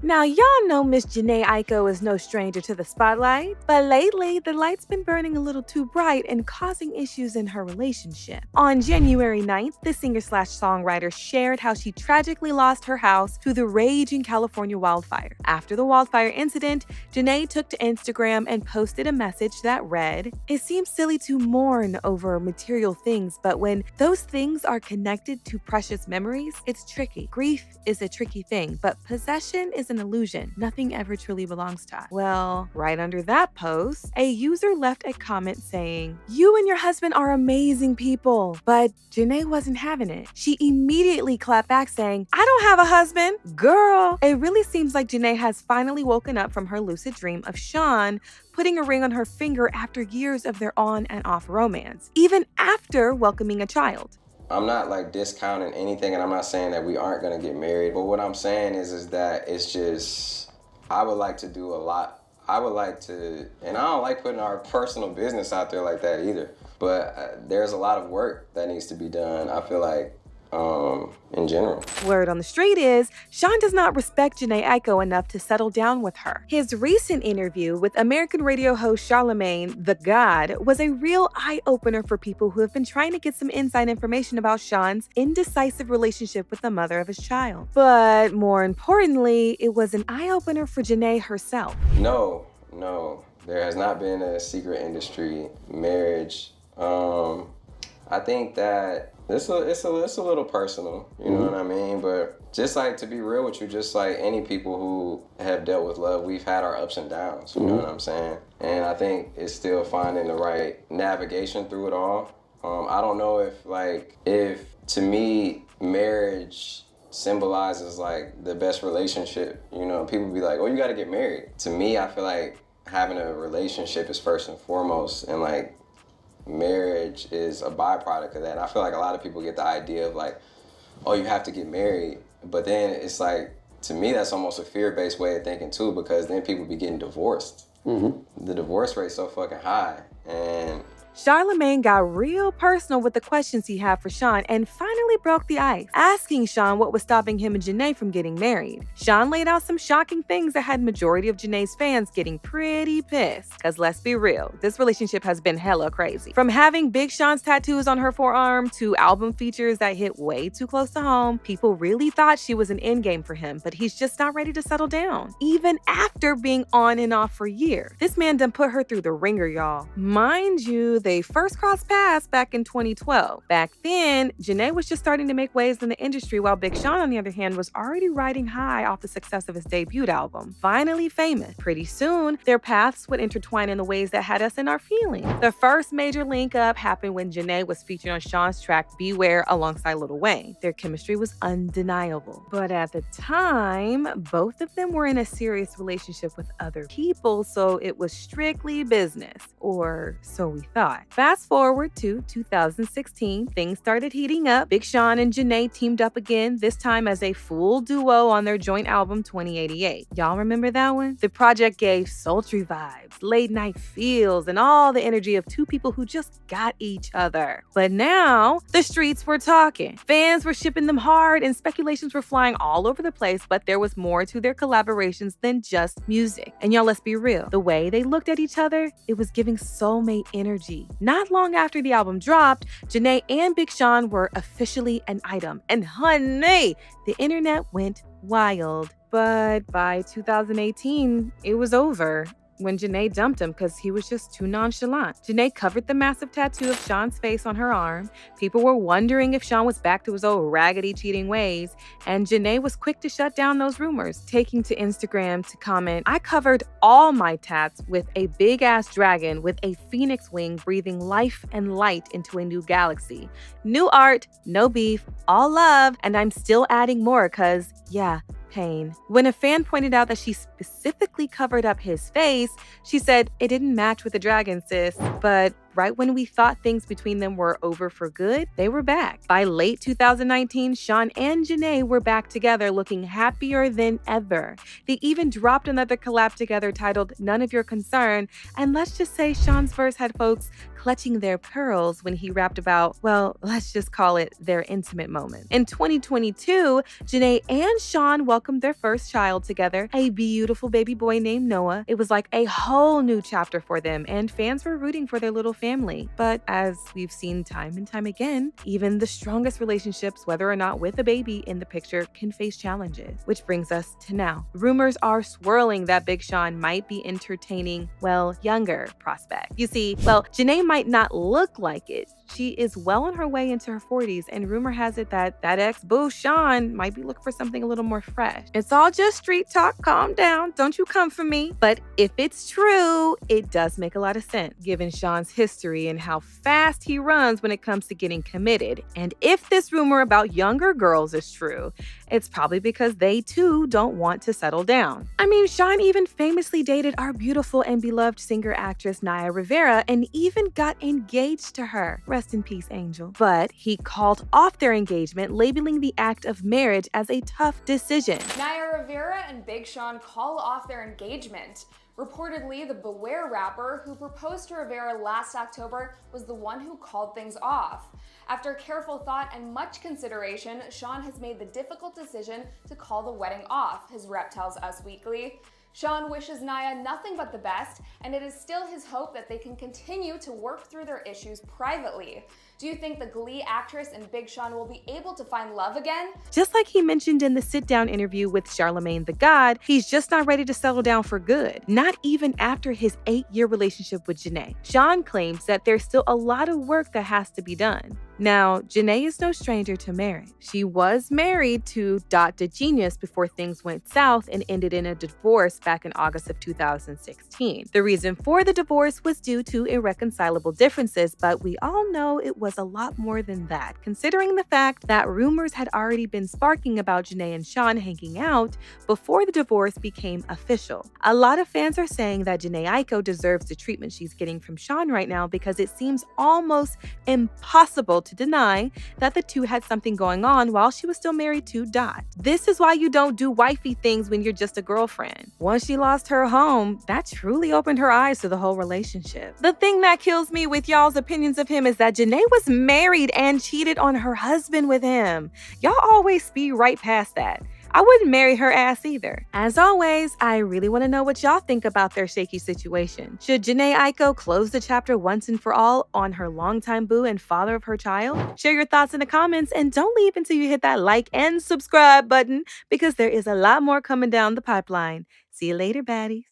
Now, y'all know Miss Jhene Aiko is no stranger to the spotlight, but lately, the light's been burning a little too bright and causing issues in her relationship. On January 9th, the singer-slash-songwriter shared how she tragically lost her house to the raging California wildfire. After the wildfire incident, Jhene took to Instagram and posted a message that read, "It seems silly to mourn over material things, but when those things are connected to precious memories, it's tricky. Grief is a tricky thing, but possession is an illusion. Nothing ever truly belongs to us." Well, right under that post, a user left a comment saying, "You and your husband are amazing people." But Jhene wasn't having it. She immediately clapped back saying, "I don't have a husband." Girl, it really seems like Jhene has finally woken up from her lucid dream of Sean putting a ring on her finger after years of their on and off romance, even after welcoming a child. I'm not like discounting anything, and I'm not saying that we aren't gonna get married. But what I'm saying is that it's just, I would like to do a lot. I would like to, and I don't like putting our personal business out there like that either. But there's a lot of work that needs to be done, I feel like, in general. Word on the street is, Sean does not respect Jhene Aiko enough to settle down with her. His recent interview with American radio host Charlemagne the God was a real eye-opener for people who have been trying to get some inside information about Sean's indecisive relationship with the mother of his child. But more importantly, it was an eye-opener for Jhene herself. No, there has not been a secret industry marriage. I think that it's a little personal, you know what I mean? But just like, to be real with you, just like any people who have dealt with love, we've had our ups and downs, you know what I'm saying? And I think it's still finding the right navigation through it all. I don't know if to me, marriage symbolizes like the best relationship. You know, people be like, oh, you gotta get married. To me, I feel like having a relationship is first and foremost, and like, marriage is a byproduct of that. And I feel like a lot of people get the idea of like, oh, you have to get married. But then it's like, to me, that's almost a fear-based way of thinking too, because then people be getting divorced. The divorce rate's so fucking high. And Charlemagne got real personal with the questions he had for Sean and finally broke the ice, asking Sean what was stopping him and Jhene from getting married. Sean laid out some shocking things that had majority of Jhene's fans getting pretty pissed. Cause let's be real, this relationship has been hella crazy. From having Big Sean's tattoos on her forearm to album features that hit way too close to home, people really thought she was an endgame for him, but he's just not ready to settle down. Even after being on and off for years. This man done put her through the ringer, y'all. Mind you, they first crossed paths back in 2012. Back then, Jhene was just starting to make waves in the industry, while Big Sean, on the other hand, was already riding high off the success of his debut album. Finally famous. Pretty soon, their paths would intertwine in the ways that had us in our feelings. The first major link up happened when Jhene was featured on Sean's track Beware alongside Lil Wayne. Their chemistry was undeniable. But at the time, both of them were in a serious relationship with other people, so it was strictly business. Or so we thought. Fast forward to 2016, things started heating up. Big Sean and Jhene teamed up again, this time as a full duo on their joint album 2088. Y'all remember that one? The project gave sultry vibes, late night feels, and all the energy of two people who just got each other. But now, the streets were talking. Fans were shipping them hard and speculations were flying all over the place, but there was more to their collaborations than just music. And y'all, let's be real. The way they looked at each other, it was giving soulmate energy. Not long after the album dropped, Jhene and Big Sean were officially an item. And honey, the internet went wild. But by 2018, it was over when Jhene dumped him because he was just too nonchalant. Jhene covered the massive tattoo of Sean's face on her arm. People were wondering if Sean was back to his old raggedy cheating ways, and Jhene was quick to shut down those rumors, taking to Instagram to comment, "I covered all my tats with a big-ass dragon with a phoenix wing breathing life and light into a new galaxy. New art, no beef, all love, and I'm still adding more cause, yeah, pain." When a fan pointed out that she specifically covered up his face, she said, "It didn't match with the dragon, sis." But right when we thought things between them were over for good, they were back. By late 2019, Sean and Jhene were back together looking happier than ever. They even dropped another collab together titled None of Your Concern, and let's just say Sean's verse had folks clutching their pearls when he rapped about, well, let's just call it their intimate moment. In 2022, Jhene and Sean welcomed their first child together, a beautiful baby boy named Noah. It was like a whole new chapter for them, and fans were rooting for their little family. But as we've seen time and time again, even the strongest relationships, whether or not with a baby in the picture, can face challenges. Which brings us to now. Rumors are swirling that Big Sean might be entertaining, well, younger prospects. You see, well, Jhene might not look like it. She is well on her way into her 40s, and rumor has it that ex-boo Sean might be looking for something a little more fresh. It's all just street talk. Calm down. Don't you come for me. But if it's true, it does make a lot of sense, given Sean's history and how fast he runs when it comes to getting committed. And if this rumor about younger girls is true, it's probably because they too don't want to settle down. I mean, Sean even famously dated our beautiful and beloved singer-actress Naya Rivera and even got engaged to her. Rest in peace, Angel. But he called off their engagement, labeling the act of marriage as a tough decision. Naya Rivera and Big Sean call off their engagement. Reportedly, the Beware rapper who proposed to Rivera last October was the one who called things off. After careful thought and much consideration, Sean has made the difficult decision to call the wedding off, his rep tells Us Weekly. Sean wishes Naya nothing but the best, and it is still his hope that they can continue to work through their issues privately. Do you think the Glee actress and Big Sean will be able to find love again? Just like he mentioned in the sit-down interview with Charlemagne the God, he's just not ready to settle down for good, not even after his 8-year relationship with Jhene. Sean claims that there's still a lot of work that has to be done. Now, Jhene is no stranger to marriage. She was married to the Genius before things went south and ended in a divorce back in August of 2016. The reason for the divorce was due to irreconcilable differences, but we all know it was a lot more than that, considering the fact that rumors had already been sparking about Jhene and Sean hanging out before the divorce became official. A lot of fans are saying that Jhene Aiko deserves the treatment she's getting from Sean right now because it seems almost impossible to deny that the two had something going on while she was still married to Dot. This is why you don't do wifey things when you're just a girlfriend. Once she lost her home, that truly opened her eyes to the whole relationship. The thing that kills me with y'all's opinions of him is that Jhene was married and cheated on her husband with him. Y'all always speed right past that. I wouldn't marry her ass either. As always, I really want to know what y'all think about their shaky situation. Should Jhene Aiko close the chapter once and for all on her longtime boo and father of her child? Share your thoughts in the comments and don't leave until you hit that like and subscribe button because there is a lot more coming down the pipeline. See you later, baddies.